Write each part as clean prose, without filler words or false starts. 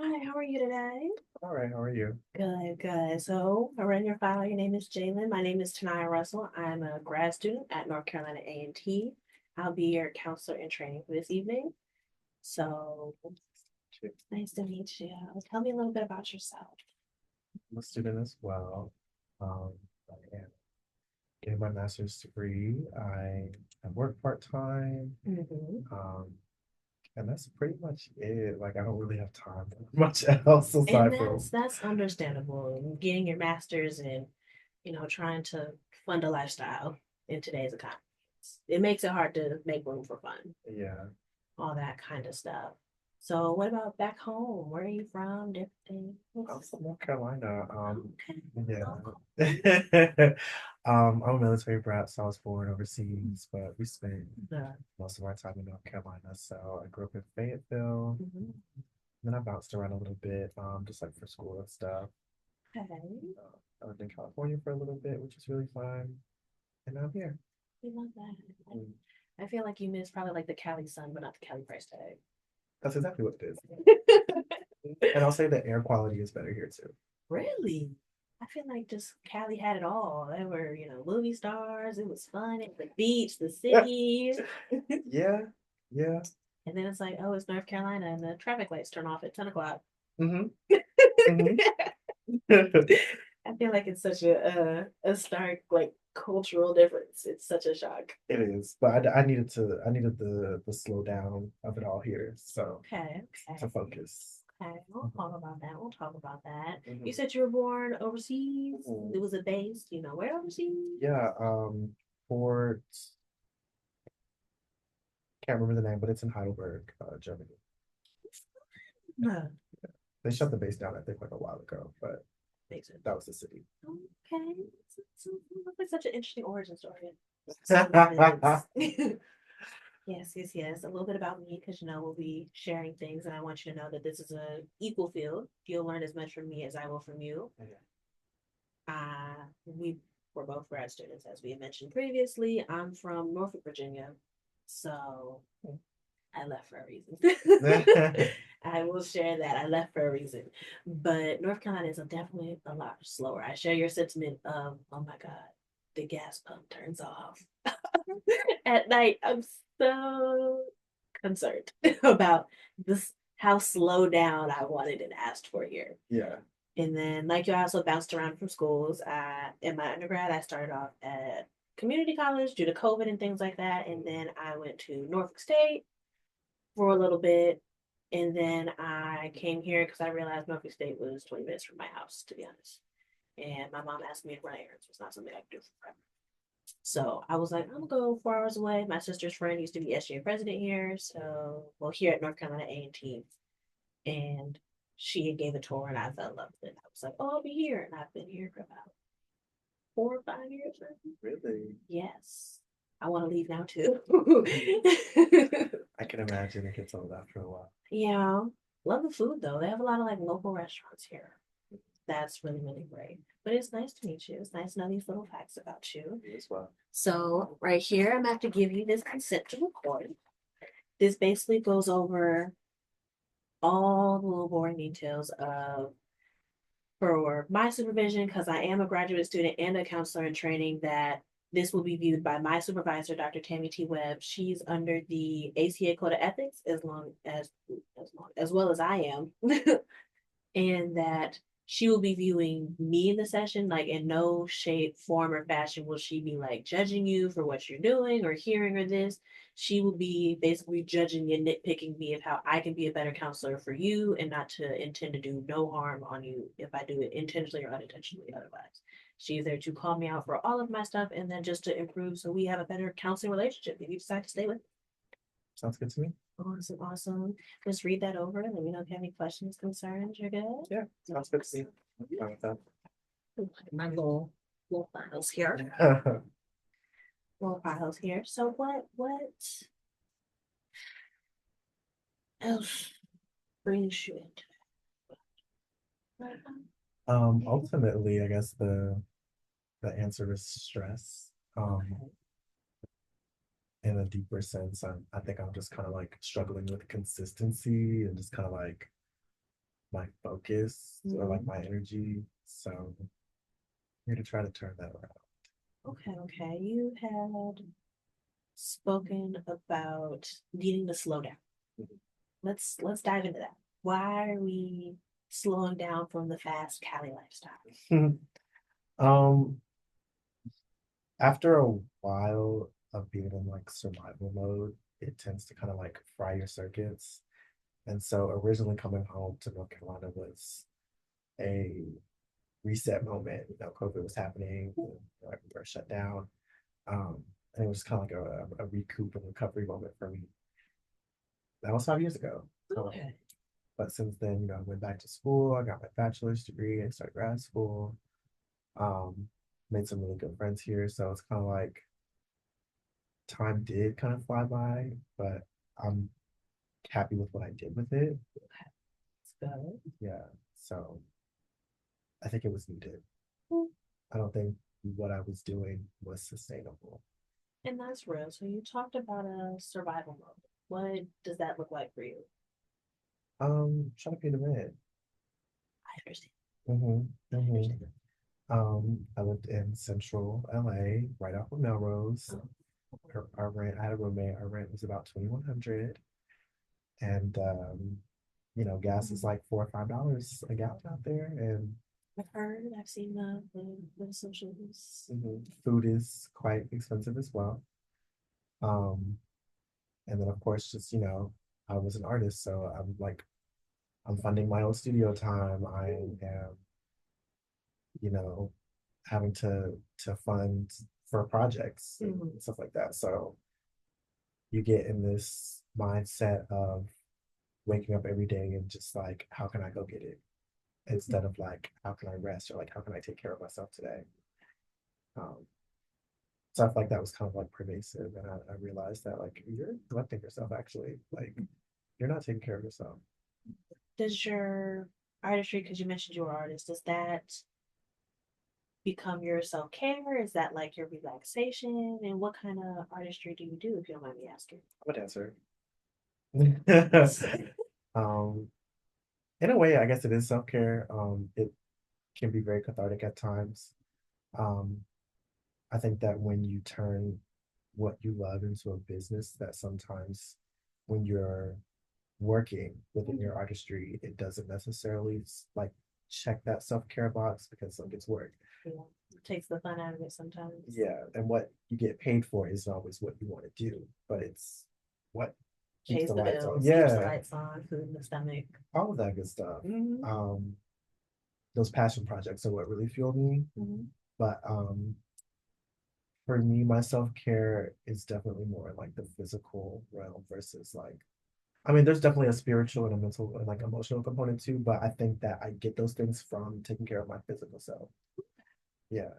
Hi, how are you today? All right, how are you? Good, good. So, I run your file. Your name is Jalen. My name is Tanaya Russell. I'm a grad student at North Carolina A&T. I'll be your counselor in training for this evening. So, nice to meet you. Tell me a little bit about yourself. I'm a student as well. I am getting my master's degree. I work part-time, Hmm. um, and that's pretty much it. Like, I don't really have time for much else And aside that's from, that's understandable. Getting your master's and trying to fund a lifestyle in today's economy. It makes it hard to make room for fun. yeah. All that kind of stuff. So what about back home? Where are you from? Different I'm things. from North Carolina. Okay. Local. Yeah. I'm a military brat, so I was born overseas, but we spent The, most of our time in North Carolina. So I grew up in Fayetteville. mhm. Then I bounced around a little bit, just like for school and stuff. Okay. I lived in California for a little bit, which was really fun. And I'm here. We love that. Mm. I feel like you miss probably like the Cali sun, but not the Cali price tag. That's exactly what it is. And I'll say the air quality is better here too. Really? I feel like just Cali had it all. They were, movie stars. It was fun. It was the beach, the city. Yeah, yeah. And then it's like, oh, it's North Carolina, and the traffic lights turn off at 10 o'clock. Hmm. Hmm. I feel like it's such a stark like cultural difference. It's such a shock. It is, but I needed the slow down of it all here, so Okay, to okay, focus. okay. We'll talk about that. We'll talk about that. You Hmm. said you were born overseas. Hmm. It was a base. Where overseas? Yeah, Fort, can't remember the name, but it's in Heidelberg, Germany. No. They shut the base down, I think, like a while ago, but Makes sense. that was the city. Okay. Looks like such an interesting origin story. So many events. Yes, yes, yes. A little bit about me because we'll be sharing things, and I want you to know that this is a equal field. You'll learn as much from me as I will from you. We were both grad students, as we had mentioned previously. I'm from Norfolk, Virginia, so I left for a reason. I will share that I left for a reason, but North Carolina is definitely a lot slower. I share your sentiment of, oh my God, the gas pump turns off at night. I'm so concerned about this, how slow down I wanted and asked for here. Yeah. And then, like you, I also bounced around from schools. In my undergrad, I started off at community college due to COVID and things like that. And then I went to Norfolk State for a little bit. And then I came here because I realized Norfolk State was 20 minutes from my house, to be honest. And my mom asked me to run errands. It's not something I could do for forever. So I was like, I'm gonna go 4 hours away. My sister's friend used to be SGA president here. So, well, here at North Carolina A&T. And she gave a tour and I fell in love with it. I was like, oh, I'll be here. And I've been here for about 4 or 5 years now. Really? Yes. I want to leave now too. I can imagine it gets old after a while. Yeah. Love the food though. They have a lot of like local restaurants here. That's really, really great. But it's nice to meet you. It's nice to know these little facts about you. Me as well. So right here, I'm gonna have to give you this consent to record. This basically goes over all the little boring details of for my supervision, because I am a graduate student and a counselor in training, that this will be viewed by my supervisor, Dr. Tammy T. Webb. She's under the ACA Code of Ethics as well as I am. And that she will be viewing me in the session, like in no shape, form, or fashion will she be like judging you for what you're doing or hearing or this. She will be basically judging and nitpicking me of how I can be a better counselor for you and not to intend to do no harm on you if I do it intentionally or unintentionally otherwise. She's there to call me out for all of my stuff and then just to improve so we have a better counseling relationship if you decide to stay with me. Sounds good to me. Awesome, awesome. Just read that over and let me know if you have any questions, concerns. You're good. Yeah, sounds good to me. I'm fine with that. My little files here. Little files here. So what else brings you into that? Ultimately, I guess the answer is stress. Okay. In a deeper sense, I think I'm just kind of like struggling with consistency and just kind of like my focus or like Mhm. my energy. So I'm here to try to turn that around. Okay, okay. You had spoken about needing to slow down. Let's dive into that. Why are we slowing down from the fast Cali lifestyle? um, After a while of being in like survival mode, it tends to kind of like fry your circuits. And so originally coming home to North Carolina was a reset moment. You know, COVID was happening, like we were shut down. And it was kind of like a recoup and recovery moment for me. That was 5 years ago. Okay. But since then, you know, I went back to school. I got my bachelor's degree and started grad school. Um, Made some really good friends here. So it's kind of like time did kind of fly by, but I'm happy with what I did with it. It's good. Yeah. So I think it was needed. Mm. I don't think what I was doing was sustainable. And that's real. So you talked about a survival mode. What does that look like for you? Trying to pay the rent. I understand. Mm-hmm. I Mm-hmm. understand. I lived in central LA, right off of Melrose. Oh, Our rent, I had a roommate, our rent was about 2,100. And you know, gas is like $4 or $5 a gallon out there. And I've heard, I've seen the socials. food is quite expensive as well. Um, and then of course, just you know, I was an artist, so I'm funding my own studio time. I am, you know, having to fund for projects and Mhm. stuff like that. So you get in this mindset of waking up every day and just like, how can I go get it? Instead of like, how can I rest or like, how can I take care of myself today? Um, Stuff like that was kind of like pervasive, and I realized that like you're neglecting yourself actually. Like you're not taking care of yourself. Does your artistry, because you mentioned you were an artist, does that become your self care? Is that like your relaxation? And what kind of artistry do you do, if you don't mind me asking? I'm a dancer. um, in a way, I guess it is self care. It can be very cathartic at times. Um, I think that when you turn what you love into a business, that sometimes when you're working within your artistry, it doesn't necessarily like check that self care box because like it's work. Yeah, it takes the fun out of it sometimes. Yeah, and what you get paid for isn't always what you want to do, but it's what keeps Pays the the lights on. bills, keeps the Yeah, lights on, food in the stomach. all of that good stuff. Mm-hmm. Um, those passion projects are what really fueled me. Mm-hmm. But for me, my self-care is definitely more like the physical realm versus like I mean, there's definitely a spiritual and a mental and like emotional component too, but I think that I get those things from taking care of my physical self. Yeah.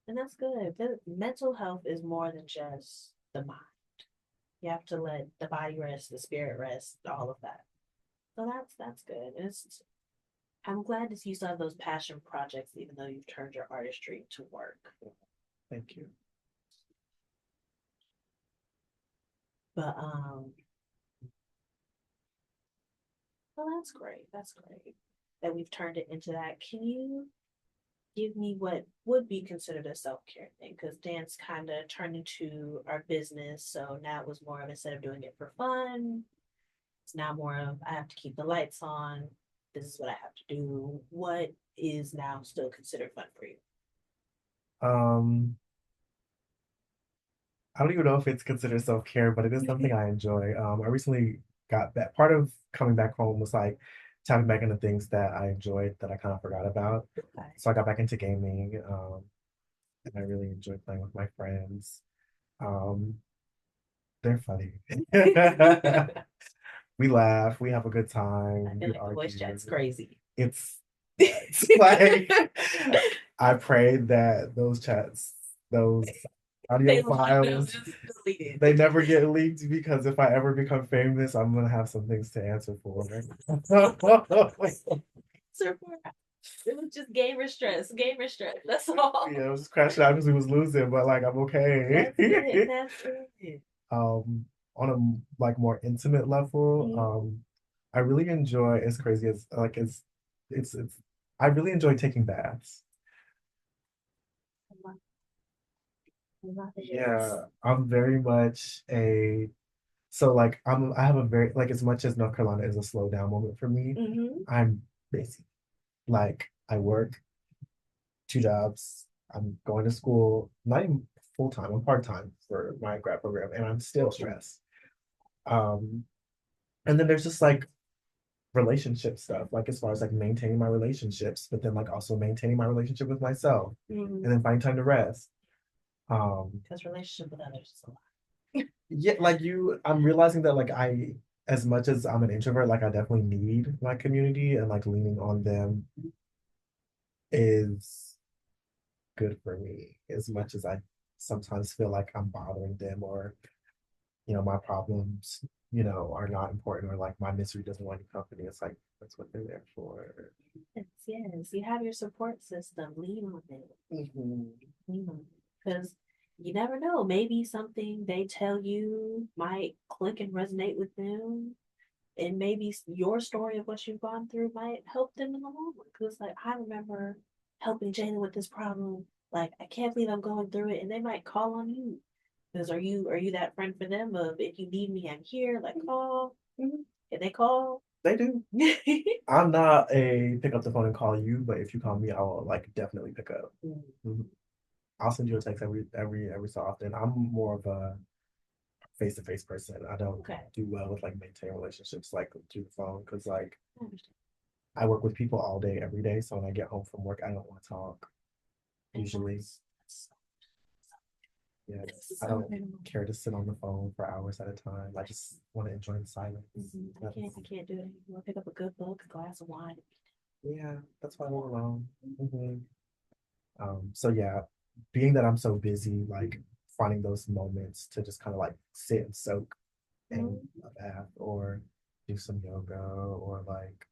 And that's good. Mental health is more than just the mind. You have to let the body rest, the spirit rest, all of that. So that's good. I'm glad to see you still have those passion projects, even though you've turned your artistry to work. Thank you. But well, that's great. That's great that we've turned it into that. Can you give me what would be considered a self care thing? Because dance kind of turned into our business, so now it was more of instead of doing it for fun, it's now more of I have to keep the lights on. This is what I have to do. What is now still considered fun for you? Um, I don't even know if it's considered self-care, but it is something I enjoy. I recently got back. Part of coming back home was like tapping back into things that I enjoyed that I kind of forgot about. Okay. So I got back into gaming, and I really enjoy playing with my friends. Um, they're funny. We laugh, we have a good I time, feel we like the voice argue. chat's crazy. It's nuts. Like I pray that those chats, those audio Those windows files, just deleted. they never get leaked because if I ever become famous, I'm gonna have some things to answer for. It was just gamer stress. That's all. Yeah, I was just crashing out because we was losing, but like I'm okay. That's it. That's it. Um, on a like more intimate level, Mhm. I really enjoy, as crazy as like it's I really enjoy taking baths. I love, I love it. Yeah, I'm very much a so like I have a very like as much as North Carolina is a slow down moment for me, Mm-hmm. I'm busy. Like I work 2 jobs, I'm going to school, not even full time, I'm part time for my grad program, and I'm still stressed. Um, and then there's just like relationship stuff, like as far as like maintaining my relationships, but then like also maintaining my relationship with myself, Mm-hmm. and then finding time to rest. Because relationship with others is a lot. Yeah, like I'm realizing that like as much as I'm an introvert, like I definitely need my community and like leaning on them is good for me as much as I sometimes feel like I'm bothering them or, my problems, are not important or like my misery doesn't want any company. It's like that's what they're there for. Yes, yes. You have your support system. Lean on it. Mhm. Lean on it. Because you never know. Maybe something they tell you might click and resonate with them. And maybe your story of what you've gone through might help them in the long run. Because like I remember helping Jada with this problem. Like I can't believe I'm going through it, and they might call on you. Because are you that friend for them? Of if you need me, I'm here. Like call. Mhm. If they call. They do. I'm not a pick up the phone and call you, but if you call me, I will like definitely pick up. Mhm. I'll send you a text every so often. I'm more of a face to face person. I don't Okay. do well with like maintaining relationships like through the phone because like I understand. I work with people all day every day. So when I get home from work, I don't want to talk And usually. Yeah, that's I so don't minimal. care to sit on the phone for hours at a time. I just want to enjoy the silence. I can't. I can't do it anymore. Pick up a good book, a glass of wine. Yeah, that's why I'm alone. Mhm. So yeah, being that I'm so busy, like finding those moments to just kind of like sit and soak in Mm-hmm. a bath or do some yoga or like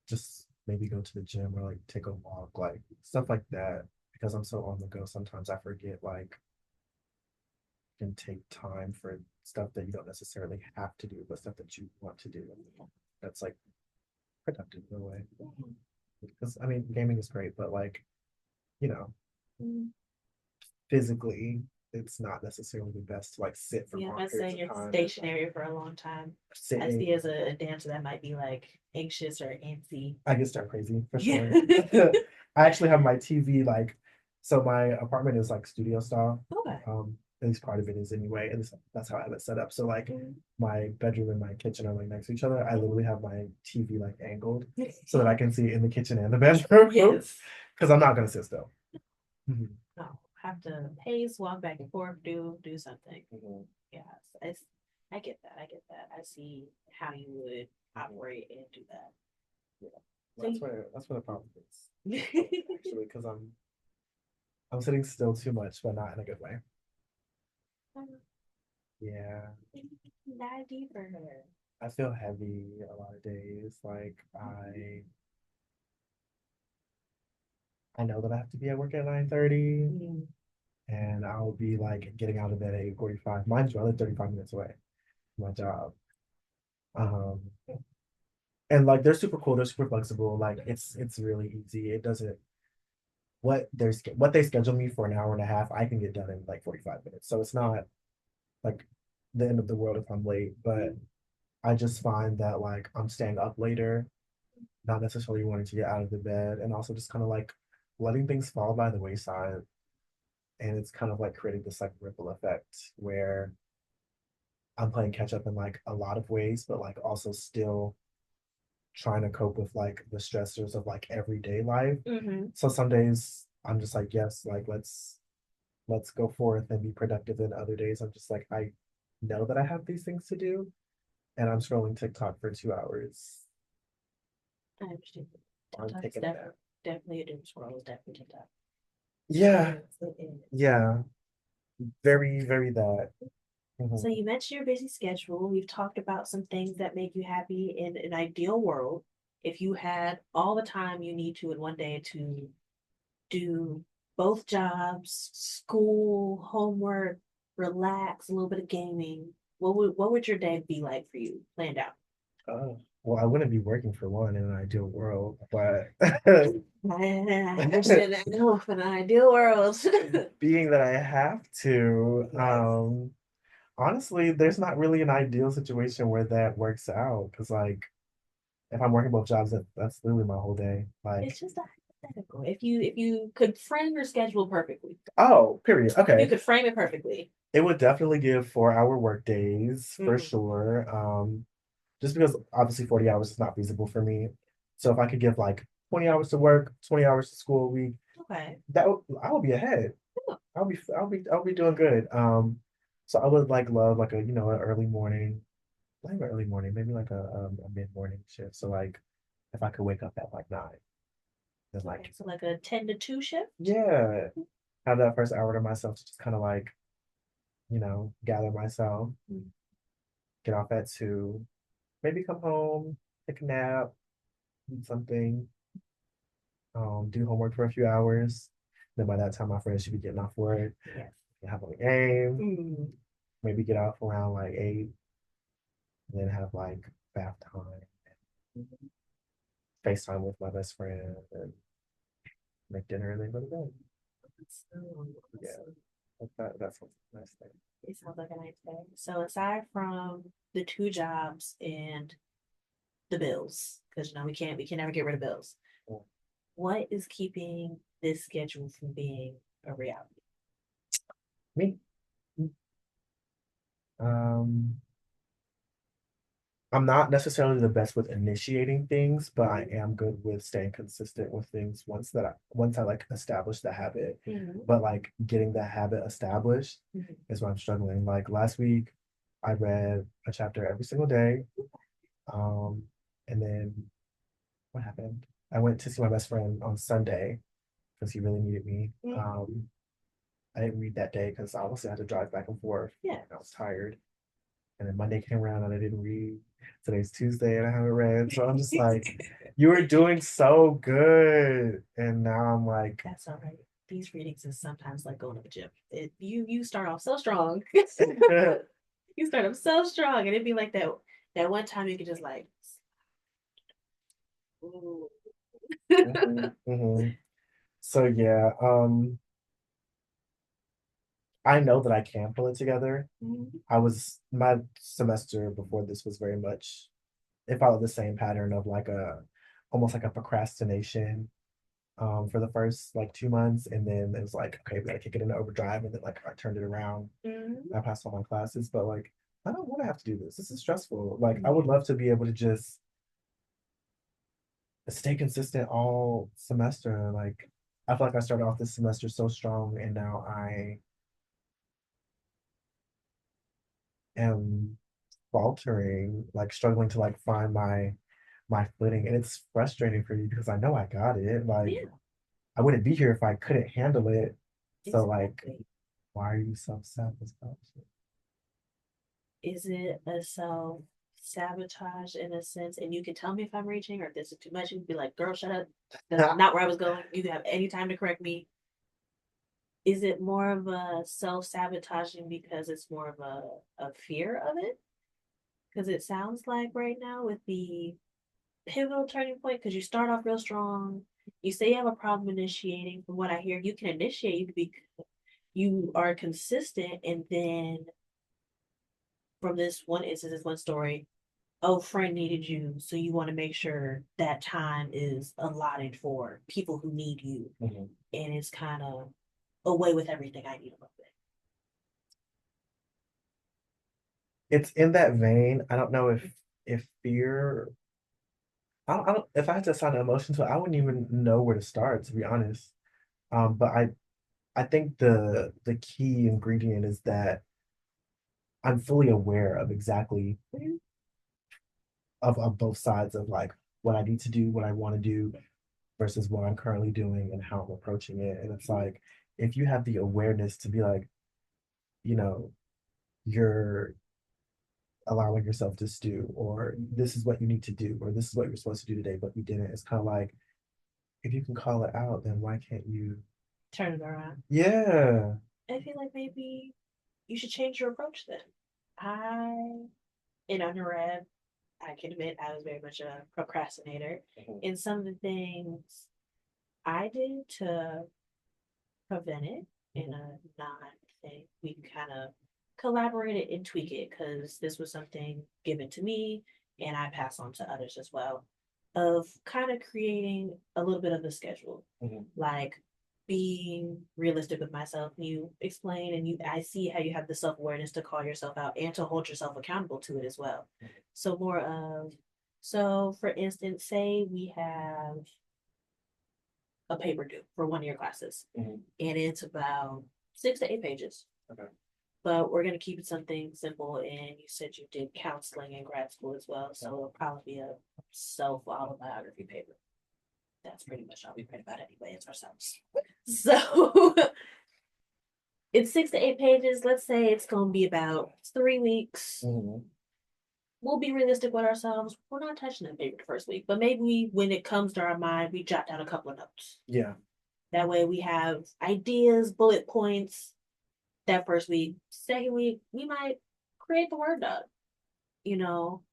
just maybe go to the gym or like take a walk, like stuff like that. Because I'm so on the go, sometimes I forget like and take time for stuff that you don't necessarily have to do, but stuff that you want to do. That's like productive in a way. Because I mean, gaming is great, but like, you know, physically, it's not necessarily the best to like sit for Yeah, long I'm periods saying of you're time. stationary for a long time. I Sitting, see as a dancer that might be like anxious or antsy. I get start crazy for Yeah. sure. I actually have my TV like, so my apartment is like studio style. Okay. At least part of it is anyway, and that's how I have it set up. So like, my bedroom and my kitchen are like next to each other. I literally have my TV like angled so that I can see in the kitchen and the bedroom. Yes. Because I'm not gonna sit still. Mhm. No, have to pace, walk back and forth, do something. Mhm. Yeah, I get that. I get that. I see how you would operate and do that. Yeah, So that's where the problem is you, actually because I'm sitting still too much, but not in a good way. Yeah, dive deeper. I feel heavy a lot of days. Like I know that I have to be at work at 9:30, Mm. and I'll be like getting out of bed at 8:45. Mine's really 35 minutes away from my job. Um, and like they're super cool, they're super flexible. Like it's really easy. It doesn't what they schedule me for an hour and a half, I can get done in like 45 minutes. So it's not like the end of the world if I'm late, but I just find that like I'm staying up later, not necessarily wanting to get out of the bed, and also just kind of like letting things fall by the wayside. And it's kind of like creating this like ripple effect where I'm playing catch up in like a lot of ways, but like also still trying to cope with like the stressors of like everyday life. Mm-hmm. So some days I'm just like, yes, like let's go forth and be productive. And other days I'm just like, I know that I have these things to do, and I'm scrolling TikTok for 2 hours. I understand. I'm TikTok's taking a nap. definitely a doom scroll. Is definitely TikTok. Yeah, It is, it is. yeah, very, very that. So Mhm. you mentioned your busy schedule. We've talked about some things that make you happy in an ideal world. If you had all the time you need to in one day to do both jobs, school, homework, relax, a little bit of gaming, what would your day be like for you planned out? Well, I wouldn't be working for one in an ideal world, but I understand that. No, in an ideal world. being that I have to, honestly, there's not really an ideal situation where that works out. Because, like, if I'm working both jobs, that's literally my whole day. Like, It's just a hypothetical. If you could frame your schedule perfectly, oh, period. if you Okay. could frame it perfectly. It would definitely give 4 hour work days for Mhm. sure. Just because obviously 40 hours is not feasible for me. So if I could give like 20 hours to work, 20 hours to school a week, Okay. I would be ahead. Yeah. I'll be doing good. So I would like love like a an early morning, not even early morning, maybe like a mid morning shift. So like if I could wake up at like 9, then Okay. like So like a 10 to 2 shift. yeah, have that first hour to myself to just kind of like gather myself, Mhm. get off at 2, maybe come home, take a nap, eat something, do homework for a few hours. Then by that time, my friends should be getting off work, Yes. have a game, Mm. maybe get off around like 8, and then have like bath time, FaceTime with my best friend, and make dinner and then go to bed. So, Yeah, so that's a nice thing. it sounds like a nice day. So aside from the two jobs and the bills, because we can never get rid of bills. Yeah. What is keeping this schedule from being a reality? Me, um, I'm not necessarily the best with initiating things, but I am good with staying consistent with things once I like establish the habit. Mhm. But like getting the habit established Mhm. is what I'm struggling. Like last week, I read a chapter every single day. Um, and then what happened? I went to see my best friend on Sunday because he really needed me. Mhm. I didn't read that day because I obviously had to drive back and forth. Yeah. I was tired. And then Monday came around and I didn't read. Today's Tuesday and I haven't read. So I'm just like, you were doing so good. And now I'm like, That's all right. These readings is sometimes like going to the gym. You start off so strong. You start off so strong, and it'd be like that one time you could just like, ooh. mhm, mhm. So yeah, I know that I can pull it together. Mhm. My semester before this was very much, it followed the same pattern of like almost like a procrastination for the first like 2 months, and then it was like, okay, we gotta kick it into overdrive, and then like I turned it around. Mhm. I passed all my classes, but like I don't want to have to do this. This is stressful. Like I would Yeah. love to be able to just stay consistent all semester. Like I feel like I started off this semester so strong, and now I am faltering, like struggling to like find my footing, and it's frustrating for me because I know I got it. Like Yeah. I wouldn't be here if I couldn't handle it. So like, Exactly. why are you so sabotage? Is it a self sabotage in a sense? And you can tell me if I'm reaching or if this is too much. You can be like, girl, shut up. That's not where I was going. You can have any time to correct me. Is it more of a self sabotaging because it's more of a fear of it? Because it sounds like right now with the pivotal turning point, because you start off real strong. You say you have a problem initiating. From what I hear, you can initiate. You are consistent, and then from this one instance, this one story, oh, friend needed you, so you want to make sure that time is allotted for people who need you, Mhm. and it's kind of away with everything I need a little bit. It's in that vein. I don't know if fear. I don't. If I had to assign an emotion to it, I wouldn't even know where to start, to be honest. But I think the key ingredient is that I'm fully aware of exactly of both sides of like what I need to do, what I want to do versus what I'm currently doing and how I'm approaching it. And it's like if you have the awareness to be like, you know, you're allowing yourself to stew, or this is what you need to do, or this is what you're supposed to do today, but you didn't. It's kind of like if you can call it out, then why can't you? Turn it around. Yeah. I feel like maybe you should change your approach then. I, in undergrad, I can admit I was very much a procrastinator. Mhm. And some of the things I did to prevent it in a non thing, we kind of collaborated and tweak it because this was something given to me and I pass on to others as well. Of kind of creating a little bit of a schedule, Mhm. like being realistic with myself. You explain and I see how you have the self awareness to call yourself out and to hold yourself accountable to it as well. So, more of, so for instance, say we have a paper due for one of your classes, Mhm. and it's about 6 to 8 pages. Okay. But we're going to keep it something simple. And you said you did counseling in grad school as well. So it'll probably be a self autobiography paper. That's pretty much all we write about anyway. It's ourselves. So it's 6 to 8 pages. Let's say it's going to be about 3 weeks. Mhm. We'll be realistic with ourselves. We're not touching that paper the first week, but maybe when it comes to our mind, we jot down a couple of notes. Yeah. That way we have ideas, bullet points that first week. Second week, we might create the Word doc, you know,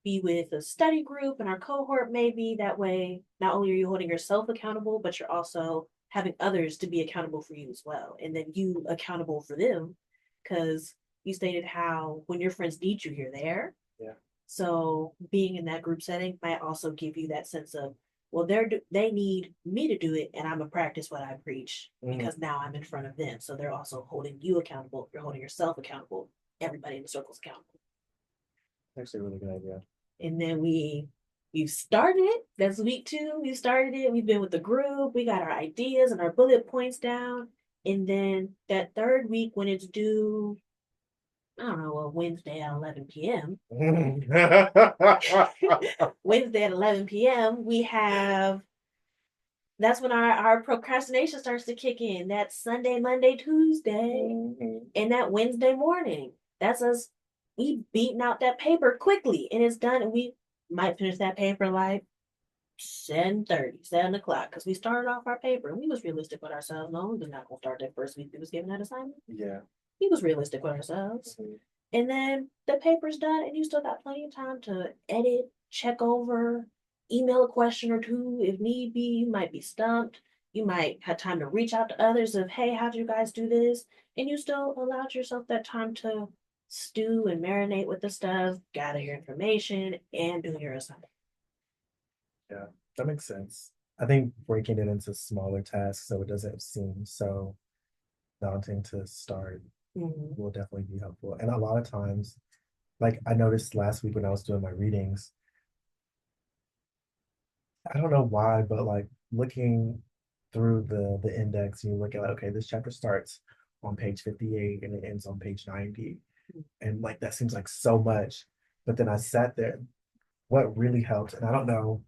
be with a study group and our cohort maybe. That way, not only are you holding yourself accountable, but you're also having others to be accountable for you as well. And then you accountable for them because you stated how when your friends need you, you're there. Yeah. So being in that group setting might also give you that sense of, well, they need me to do it, and I'm gonna practice what I preach Mhm. because now I'm in front of them. So they're also holding you accountable. You're holding yourself accountable. Everybody in the circle's accountable. Actually, a really good idea. And then we've started it. That's week 2. We started it. We've been with the group. We got our ideas and our bullet points down. And then that third week, when it's due, I don't know, a Wednesday at 11 p.m. Wednesday at 11 p.m. We have that's when our procrastination starts to kick in. That Sunday, Monday, Tuesday, Mhm. and that Wednesday morning. That's us. We beating out that paper quickly, and it's done. And we might finish that paper like 7:30, 7 o'clock, because we started off our paper and we was realistic with ourselves. No, we was not gonna start that first week we was given that assignment. Yeah. We was realistic with ourselves. Mhm. And then the paper's done, and you still got plenty of time to edit, check over, email a question or two if need be. You might be stumped. You might have time to reach out to others of, hey, how'd you guys do this? And you still allowed yourself that time to stew and marinate with the stuff, gather your information, and do your assignment. Yeah. That makes sense. I think breaking it into smaller tasks so it doesn't seem so daunting to start Mm-hmm. will definitely be helpful. And a lot of times, like I noticed last week when I was doing my readings, I don't know why, but like looking through the index, you look at like, okay, this chapter starts on page 58 and it ends on page 90. And like that seems like so much. But then I sat there. What really helped, and I don't know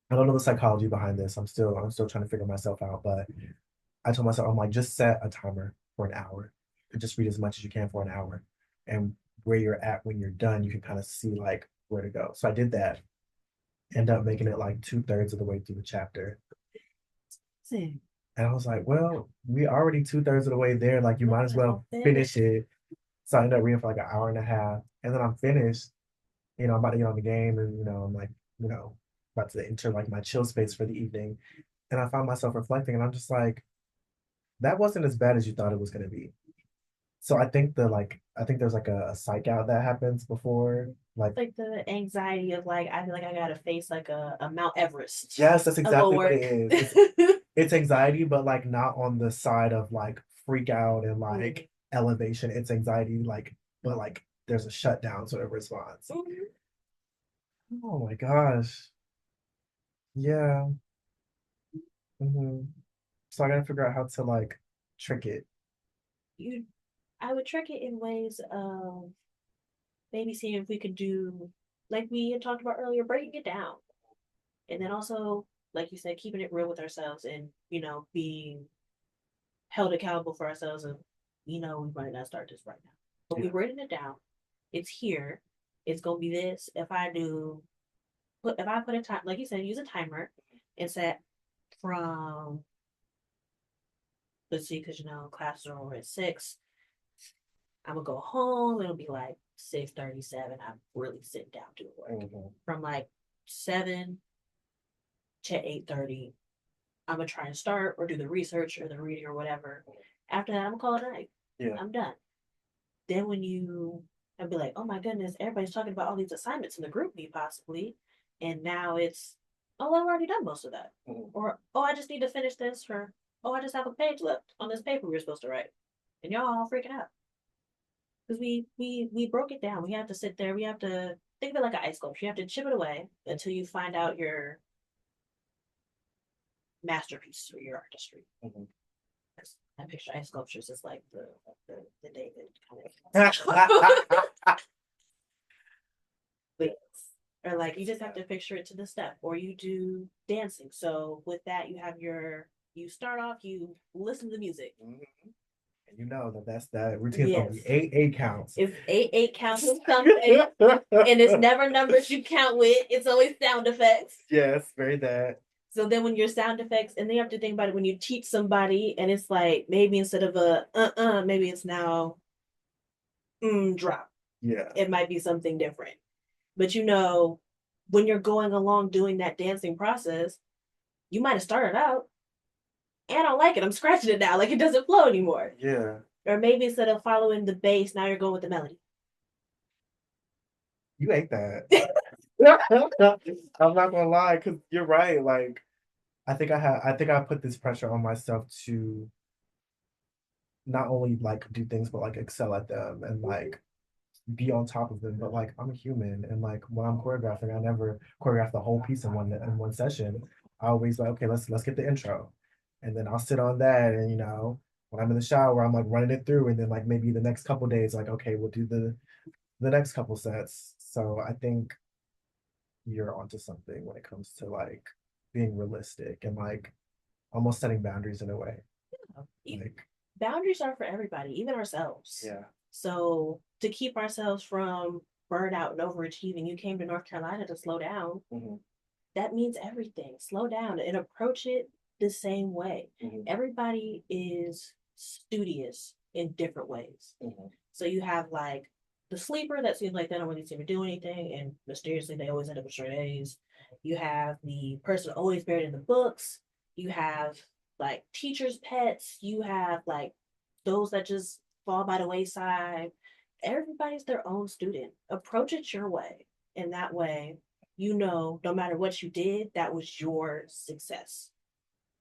the psychology behind this. I'm still trying to figure myself out, but I told myself, I'm like, just set a timer for an hour. Just read as much as you can for an hour. And where you're at when you're done, you can kind of see like where to go. So I did that, end up making it like 2/3 of the way through the chapter. See, And I was like, well, we already 2/3 of the way there. Like you might might as as well well finish. finish it. So I ended up reading for like an hour and a half. And then I'm finished. I'm about to get on the game and I'm like, about to enter like my chill space for the evening. And I found myself reflecting and I'm just like, that wasn't as bad as you thought it was gonna be. So I think there's like a psych out that happens before. Like, Like the anxiety of like, I feel like I gotta face like a Mount Everest yes, that's of a exactly what it work. is. It's anxiety, but like not on the side of like freak out and like elevation. It's anxiety, like, but like there's a shutdown sort of response. Mhm. Oh my gosh. Yeah. Hmm. So I gotta figure out how to like trick it. You, I would trick it in ways of maybe seeing if we could do, like we had talked about earlier, breaking it down. And then also, like you said, keeping it real with ourselves and, being held accountable for ourselves. And, we might not start this right now, but Yeah. we've written it down. It's here. It's going to be this. If I put a time, like you said, use a timer and set from, let's see, because, classes are over at 6. I'm going to go home. It'll be like 6:37, I'm really sitting down doing work. Mm-hmm. From like 7 to 8:30, I'm gonna try and start or do the research or the reading or whatever. After that, I'm gonna call it a night. Yeah. I'm done. Then when I'd be like, oh my goodness, everybody's talking about all these assignments in the group me possibly, and now it's, oh, I've already done most of that, or oh, I just need to finish this, or oh, I just have a page left on this paper we were supposed to write, and y'all all freaking out because we broke it down. We have to sit there. We have to think of it like an ice sculpture. You have to chip it away until you find out your masterpiece or your artistry. Mm-hmm. I picture ice sculptures as like the David kind of. Or like you just have to picture it to the step, or you do dancing. So with that, you start off, you listen to the music. Mm-hmm. And you know that routine's gonna be Yes. eight counts. It's eight counts of something, and it's never numbers you count with. It's always sound effects. Yes, very that. So then when your sound effects, and then you have to think about it when you teach somebody, and it's like maybe instead of a maybe it's now drop. Yeah. It might be something different. But when you're going along doing that dancing process, you might have started out, and I don't like it. I'm scratching it now. Like it doesn't flow anymore. Yeah. Or maybe instead of following the bass, now you're going with the melody. You ate that. I'm not gonna lie, because you're right. Like I think I put this pressure on myself to not only like do things but like excel at them and like be on top of them. But like I'm a human, and like when I'm choreographing, I never choreograph the whole piece in one session. I always like, okay, let's get the intro, and then I'll sit on that, and when I'm in the shower, I'm like running it through, and then like maybe the next couple days, like okay, we'll do the next couple sets. So I think you're onto something when it comes to like being realistic and like almost setting boundaries in a way. Like boundaries are for everybody, even ourselves. Yeah. So to keep ourselves from burnout and overachieving, you came to North Carolina to slow down. Mm-hmm. That means everything. Slow down and approach it the same way. Mm-hmm. Everybody is studious in different ways. Mm-hmm. So you have like the sleeper that seems like they don't really seem to do anything, and mysteriously they always end up with straight A's. You have the person always buried in the books. You have like teachers' pets. You have like those that just fall by the wayside. Everybody's their own student. Approach it your way. And that way, no matter what you did, that was your success.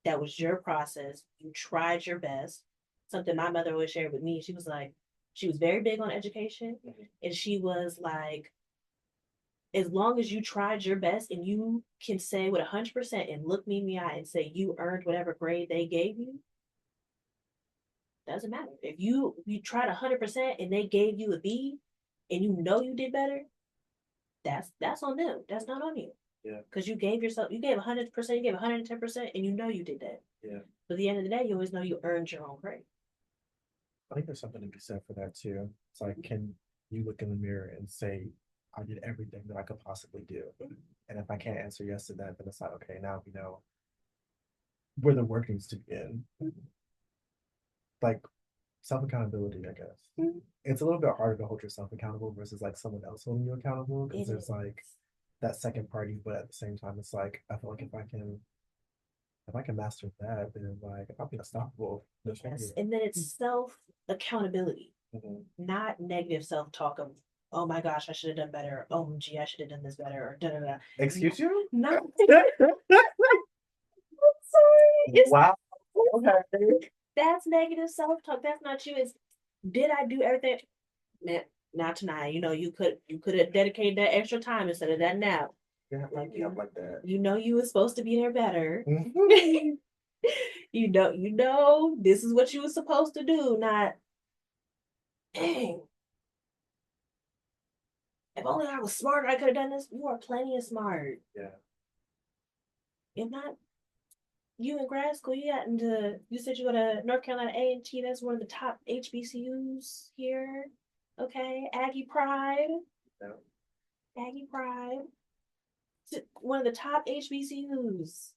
That was your process. You tried your best. Something my mother always shared with me. She was very big on education. Mm-hmm. And she was like, as long as you tried your best and you can say with 100% and look me in the eye and say you earned whatever grade they gave you, doesn't matter. If you tried 100% and they gave you a B and you did better, that's on them. That's not on you. Yeah. Because you gave 100%, you gave 110%, and you did that. Yeah. But at the end of the day, you always know you earned your own grade. I think there's something to be said for that too. It's like, can you look in the mirror and say, I did everything that I could possibly do? And if I can't answer yes to that, then it's like, okay, now we know where the work needs to begin. Like self accountability, I guess. Mm-hmm. It's a little bit harder to hold yourself accountable versus like someone else holding you accountable, because there's like that second party, but at the same time, it's like I feel like if I can master that, then like I'll be unstoppable. Yes, and then it's self accountability, not negative self talk of, oh my gosh, I should have done better. Oh gee, I should have done this better. Or da da da. Excuse you? No. I'm sorry. Wow. Okay. That's negative self talk. That's not you. It's, did I do everything? Man, not tonight. You could have dedicated that extra time instead of that now. Yeah, like that. You were supposed to be there better. This is what you were supposed to do. Not, dang. If only I was smarter, I could have done this. You are plenty of smart. Yeah. If not, you in grad school, you said you go to North Carolina A&T. That's one of the top HBCUs here. Okay, Aggie Pride. Yeah. Aggie Pride. One of the top HBCUs.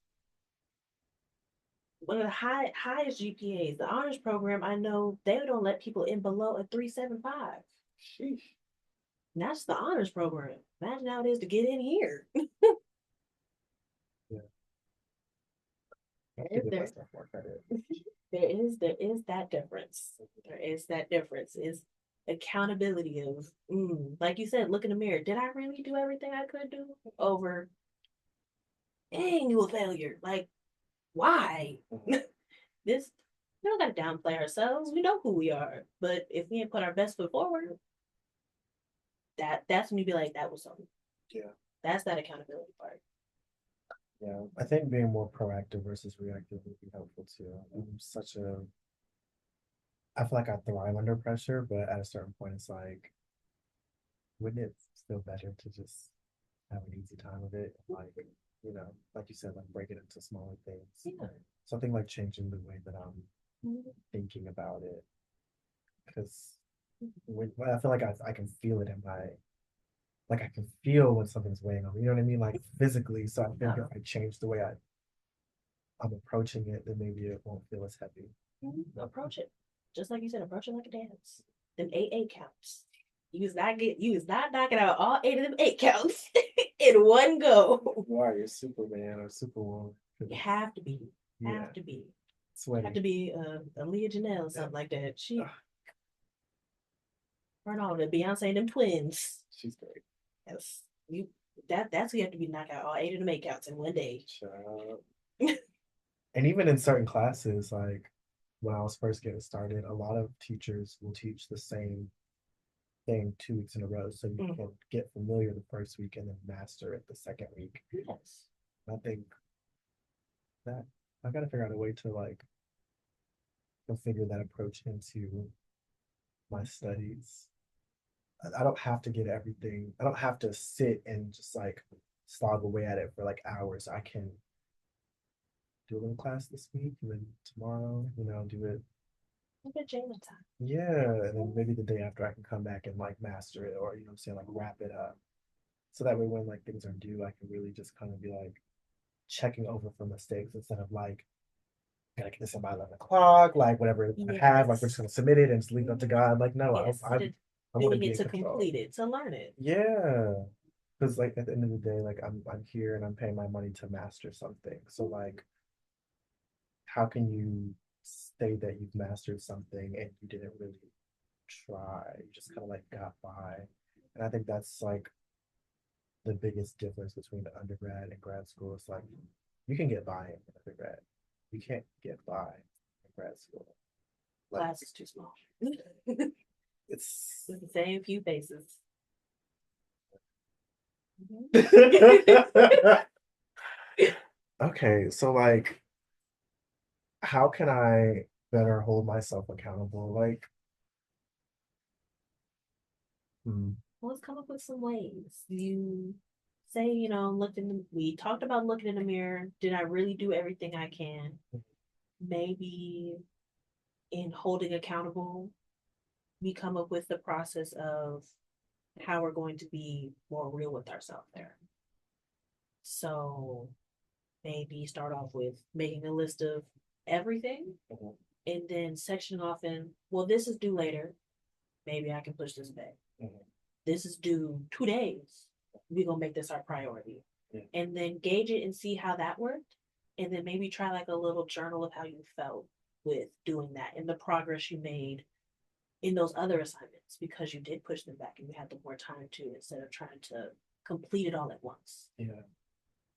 One of the highest GPAs. The honors program, I know they don't let people in below a 3.75. Sheesh. And that's the honors program. Imagine how it is to get in here. Yeah. I have to Is give there? myself more credit. There is that difference. There is that difference. Is accountability of like you said, look in the mirror. Did I really do everything I could do? Over dang, you a failure. Like, why? Mhm. This we don't gotta downplay ourselves. We know who we are. But if we ain't put our best foot forward, that's when you be like, that was something. Yeah. That's that accountability part. Yeah. I think being more proactive versus reactive would be helpful too. I'm such a I feel like I thrive under pressure, but at a certain point it's like, wouldn't it feel better to just have an easy time with it? Like, like you said, like break it into smaller things. Yeah. Something like changing the way that I'm Mhm. thinking about it. Because I feel like I can feel it in my like I can feel when something's weighing on me. You know what I mean? Like physically. So I think if I change the way I'm approaching it, then maybe it won't feel as heavy. Approach it. Just like you said, approach it like a dance. Them eight counts. You was not knocking out all eight of them eight counts in one go. Why you're Superman or Superwoman? You have to be. Yeah, Have to be. Have sweaty. to be a Leah Janelle or Yeah. something like that. She Ugh, burn all the Beyonce and them twins. she's great. Yes. That's who you have to be knock out all eight of them eight counts in one day. Shut up. And even in certain classes, like when I was first getting started, a lot of teachers will teach the same thing 2 weeks in a row. So you can get familiar the first week and then master it the second week. Yes. I think that I gotta figure out a way to like configure that approach into my studies. I don't have to get everything. I don't have to sit and just like slog away at it for like hours. I can do a little class this week and then tomorrow, do it. Look at Jalen time. Yeah. And then maybe the day after I can come back and like master it or, I'm saying, like wrap it up. So that way when like things are due, I can really just kind of be like checking over for mistakes instead of like, gotta get this in by 11 o'clock, like whatever I have, like we're just Yes. gonna submit it and just leave it up to God. Like, no, Yes. I want to Doing be it in to control. complete it, to learn it. Yeah. Because like at the end of the day, like I'm here and I'm paying my money to master something. So like how can you say that you've mastered something and you didn't really try? You just kind of like got by. And I think that's like the biggest difference between the undergrad and grad school. It's like you can get by in undergrad. You can't get by in grad school. Like Class is too small. It's it's the same few faces. okay, so like how can I better hold myself accountable? Like, hmm, Let's come up with some ways. You say, we talked about looking in the mirror. Did I really do everything I can? Maybe in holding accountable, we come up with the process of how we're going to be more real with ourselves there. So maybe start off with making a list of everything mhm, and then sectioning off in, well, this is due later. Maybe I can push this back. mhm, This is due 2 days. We're gonna make this our priority. yeah, And then gauge it and see how that worked. And then maybe try like a little journal of how you felt with doing that and the progress you made in those other assignments because you did push them back and you had the more time to instead of trying to complete it all at once yeah,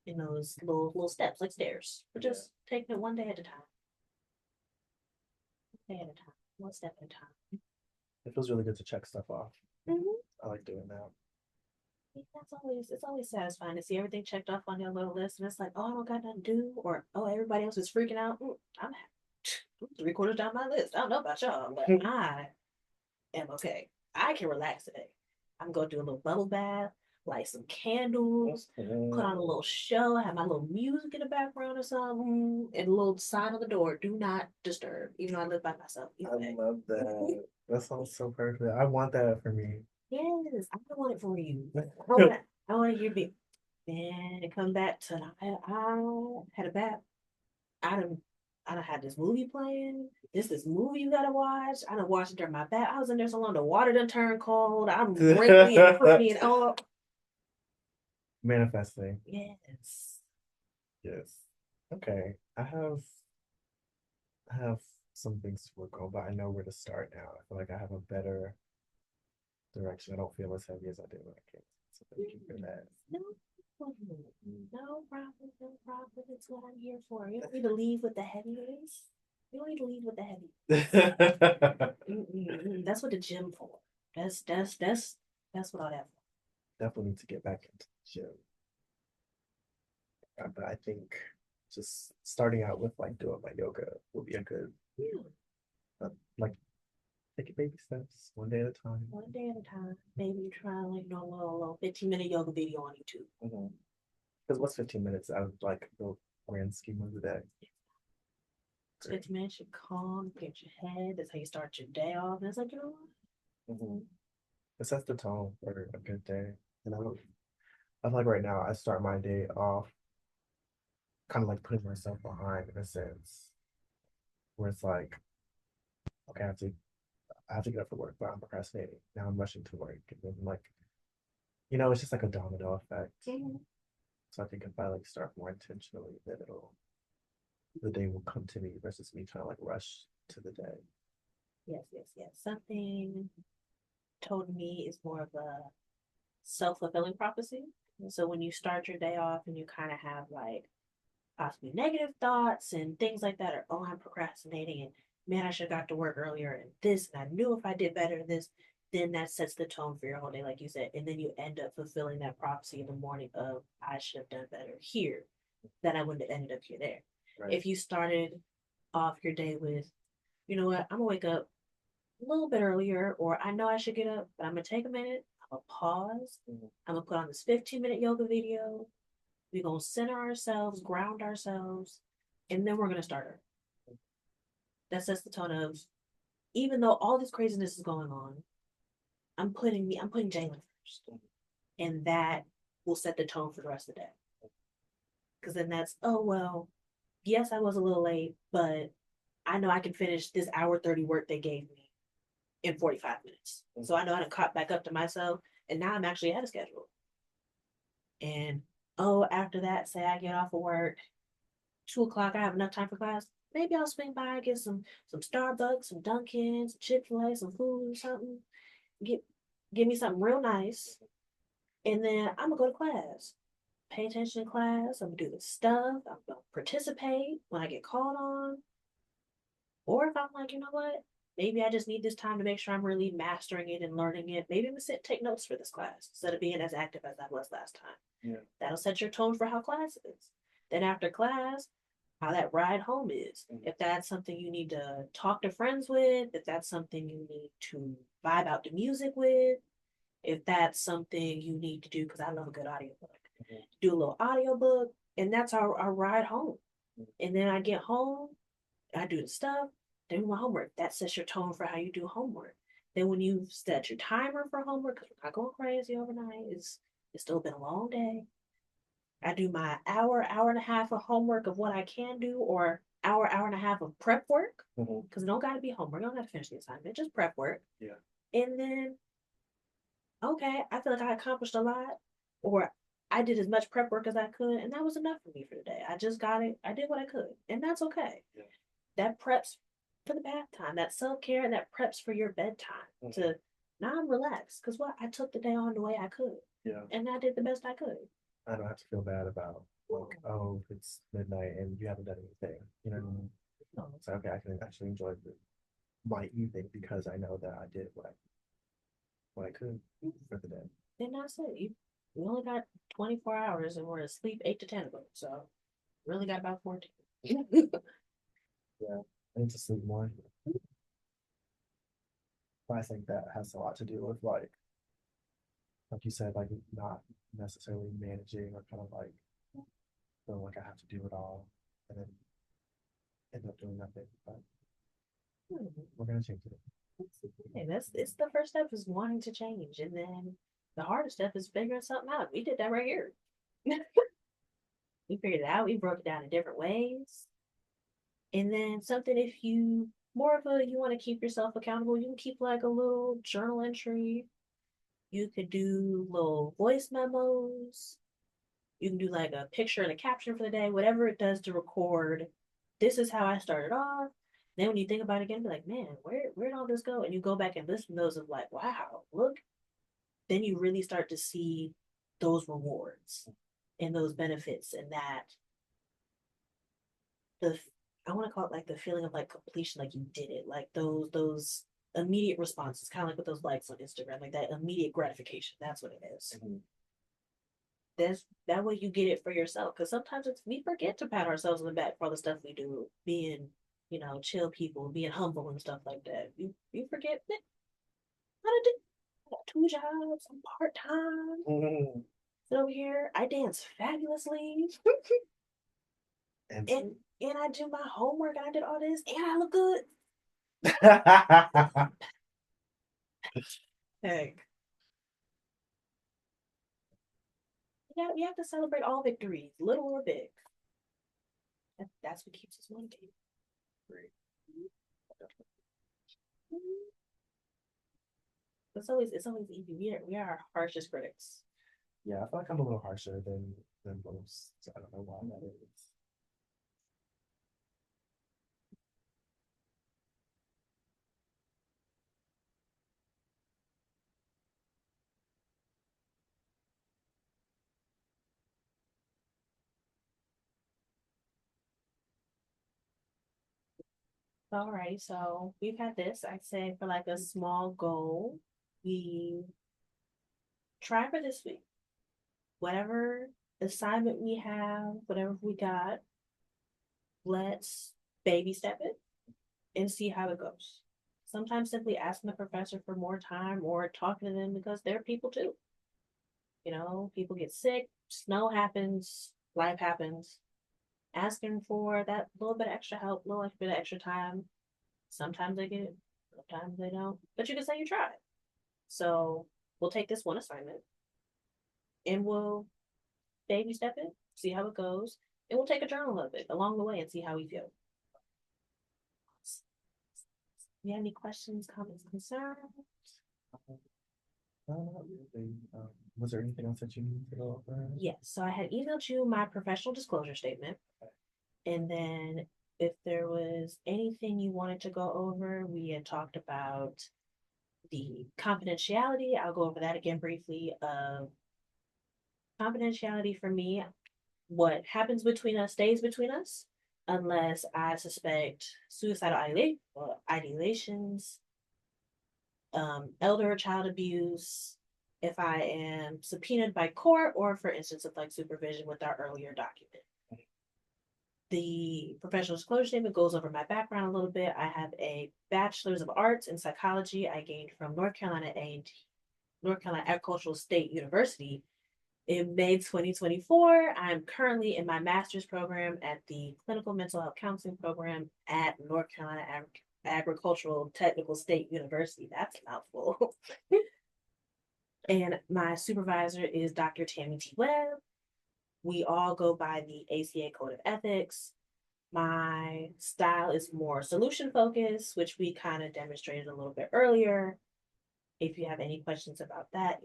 in those little steps like stairs. But yeah. just taking it one day at a time. One day at a time. One step at a time. It feels really good to check stuff off. Mm-hmm. I like doing that. It's always satisfying to see everything checked off on your little list, and it's like, oh, I don't got nothing to do, or oh, everybody else is freaking out. I'm 3/4 down my list. I don't know about y'all, but I am okay. I can relax today. I'm gonna do a little bubble bath, light some candles, put on a little show, have my little music in the background or something, and a little sign on the door: "Do not disturb." Even though I live by myself. I love that. That sounds so perfect. I want that for me. Yes, I want it for you. I want to hear me. And it come back to I had a bath. I done I done had this movie playing. This movie you gotta watch. I done watched it during my bath. I was in there so long, the water done turned cold. I'm wrinkly and pretty and oh Manifesting. yes. Yes. Okay. I have some things to work on, but I know where to start now. I feel like I have a better direction. I don't feel as heavy as I did when I came. So thank you for that. No problem. No problem. No problem. It's what I'm here for. You don't need to leave with the heaviness. You don't need to leave with the heavy. That's what the gym for. That's what all that Definitely need to get back into the gym. But I think just starting out with like doing my yoga will be a good, for. Yeah. like take it baby steps, one day at a time. One day at a time. Maybe try like a little 15-minute yoga video on YouTube. Because what's 15 minutes out of like the grand scheme of the day? 15 minutes, you calm, get your head. That's how you start your day off. And it's like, you know what? Mm-hmm. It sets the tone for a good day. And I feel like right now I start my day off kind of like putting myself behind in a sense, where it's like, okay, I have to get up for work, but I'm procrastinating. Now I'm rushing to work. And then like, it's just like a domino effect. Mhm. So I think if I like start more intentionally, then the day will come to me versus me trying to like rush to the day. Yes, yes, yes. Something told me is more of a self-fulfilling prophecy. And so when you start your day off and you kind of have like possibly negative thoughts and things like that, or oh, I'm procrastinating and man, I should have got to work earlier and this, and I knew if I did better in this, then that sets the tone for your whole day, like you said. And then you end up fulfilling that prophecy in the morning of I should have done better here, that I wouldn't have ended up here there. Right. If you started off your day with, you know what, I'm gonna wake up a little bit earlier, or I know I should get up, but I'm gonna take a minute, I'm gonna pause, I'm gonna put on this 15-minute yoga video, we're gonna center ourselves, ground ourselves, and then we're gonna start her. That sets the tone of even though all this craziness is going on, I'm putting Jalen first. And that will set the tone for the rest of the day. Because then that's, oh well, yes, I was a little late, but I know I can finish this hour 30 work they gave me in 45 minutes. So I know how to caught back up to myself, and now I'm actually ahead of schedule. And oh, after that, say I get off of work, 2 o'clock, I have enough time for class. Maybe I'll swing by, get some Starbucks, some Dunkin', some Chick-fil-A, some food or something. Get Give me something real nice. And then I'm gonna go to class. Pay attention in class. I'm gonna do the stuff. I'm gonna participate when I get called on. Or if I'm like, you know what? Maybe I just need this time to make sure I'm really mastering it and learning it. Maybe I'm gonna sit take notes for this class instead of being as active as I was last time. Yeah. That'll set your tone for how class is. Then after class, how that ride home is. If that's something you need to talk to friends with, if that's something you need to vibe out to music with, if that's something you need to do, because I love a good audiobook, do a little audiobook, and that's our ride home. And then I get home, I do the stuff, then do my homework. That sets your tone for how you do homework. Then when you set your timer for homework, because we're not going crazy overnight, it's still been a long day. I do my hour and a half of homework of what I can do, or hour and a half of prep work, because it don't got to be homework. You don't have to finish the assignment, just prep work. Yeah. And then, okay, I feel like I accomplished a lot, or I did as much prep work as I could, and that was enough for me for the day. I just got it. I did what I could, and that's okay. Yeah. That preps for the bath time, that self care, and that preps for your bedtime. To now I'm relaxed because what I took the day on the way I could. Yeah. And I did the best I could. I don't have to feel bad about like, oh, it's midnight and you haven't done anything. You know what I mean? No. So okay, I can actually enjoy my evening because I know that I did what I could for the day. And that's it. We only got 24 hours and we're asleep 8 to 10 of them. So really got about 14. Yeah, I need to sleep more. But I think that has a lot to do with like you said, like not necessarily managing or kind of like feeling like I have to do it all and then end up doing nothing. But we're gonna change it. It's the first step is wanting to change, and then the hardest step is figuring something out. We did that right here. We figured it out. We broke it down in different ways, And then something if you more of a you want to keep yourself accountable, you can keep like a little journal entry. You could do little voice memos. You can do like a picture and a caption for the day, whatever it does to record. This is how I started off. Then when you think about it again, be like, man, where'd all this go? And you go back and listen to those of like, wow, look. Then you really start to see those rewards and those benefits and that the I want to call it like the feeling of like completion, like you did it, like those immediate responses, kind of like with those likes on Instagram, like that immediate gratification. That's what it is. Mm-hmm. That's that way you get it for yourself because sometimes it's we forget to pat ourselves on the back for all the stuff we do, being chill people, being humble and stuff like that. You forget that how to do I got two jobs, I'm part time. Mm-hmm. Sit over here, I dance fabulously. and and I do my homework and I did all this and I look good. Heck. Yeah, you have to celebrate all victories, little or big. That's what keeps us motivated. Right. It's always easy. We are our harshest critics. Yeah, I feel like I'm a little harsher than most. So I don't know why that is. Alrighty, so we've had this. I'd say for like a small goal, we try for this week. Whatever assignment we have, whatever we got, let's baby step it and see how it goes. Sometimes simply asking the professor for more time or talking to them because they're people too. People get sick, snow happens, life happens. Asking for that little bit of extra help, little bit of extra time. Sometimes they get it, sometimes they don't. But you can say you tried. So we'll take this one assignment and we'll baby step it, see how it goes, and we'll take a journal of it along the way and see how we feel. You have any questions, comments, concerns? No, not really. Was there anything else that you needed to go over? Yes. So I had emailed you my professional disclosure statement. And then if there was anything you wanted to go over, we had talked about the confidentiality. I'll go over that again briefly. Confidentiality for me, what happens between us stays between us, unless I suspect suicidal ideations, elder or child abuse, if I am subpoenaed by court, or for instance, of like supervision with our earlier document. The professional disclosure statement goes over my background a little bit. I have a bachelor's of arts in psychology I gained from North Carolina A&T, North Carolina Agricultural State University in May 2024. I'm currently in my master's program at the Clinical Mental Health Counseling Program at North Carolina Agricultural Technical State University. That's a mouthful. And my supervisor is Dr. Tammy T. Webb. We all go by the ACA Code of Ethics. My style is more solution focused, which we kind of demonstrated a little bit earlier. If you have any questions about that,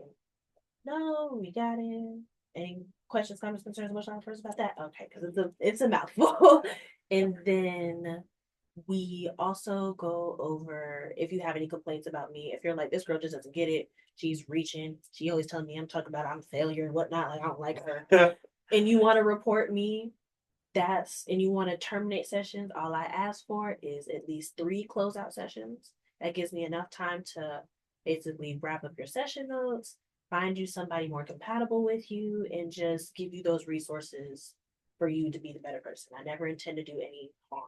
no, we got it. Any questions, comments, concerns, emotional first about that? Okay, because it's a mouthful. And then we also go over if you have any complaints about me. If you're like, this girl just doesn't get it, she's reaching, she always telling me I'm talking about I'm a failure and whatnot, like I don't like her. And you want to report me, and you want to terminate sessions, all I ask for is at least 3 closeout sessions. That gives me enough time to basically wrap up your session notes, find you somebody more compatible with you, and just give you those resources for you to be the better person. I never intend to do any harm.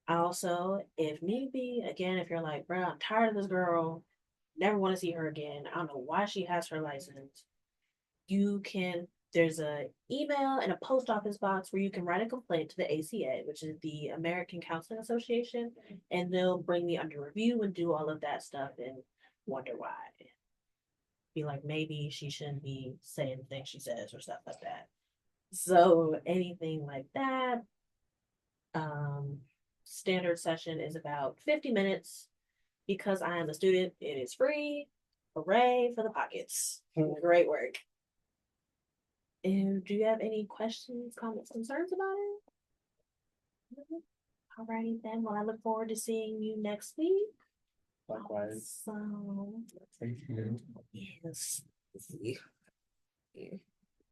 I also, if need be, again, if you're like, bro, I'm tired of this girl, never want to see her again. I don't know why she has her license. You can there's a email and a post office box where you can write a complaint to the ACA, which is the American Counseling Association, and they'll bring me under review and do all of that stuff and wonder why. Be like, maybe she shouldn't be saying the things she says or stuff like that. So anything like that, Standard session is about 50 minutes. Because I am a student, it is free. Hooray for the pockets. Great work. And do you have any questions, comments, concerns about it? Alrighty then. Well, I look forward to seeing you next week. Likewise. So, Thank you. yes.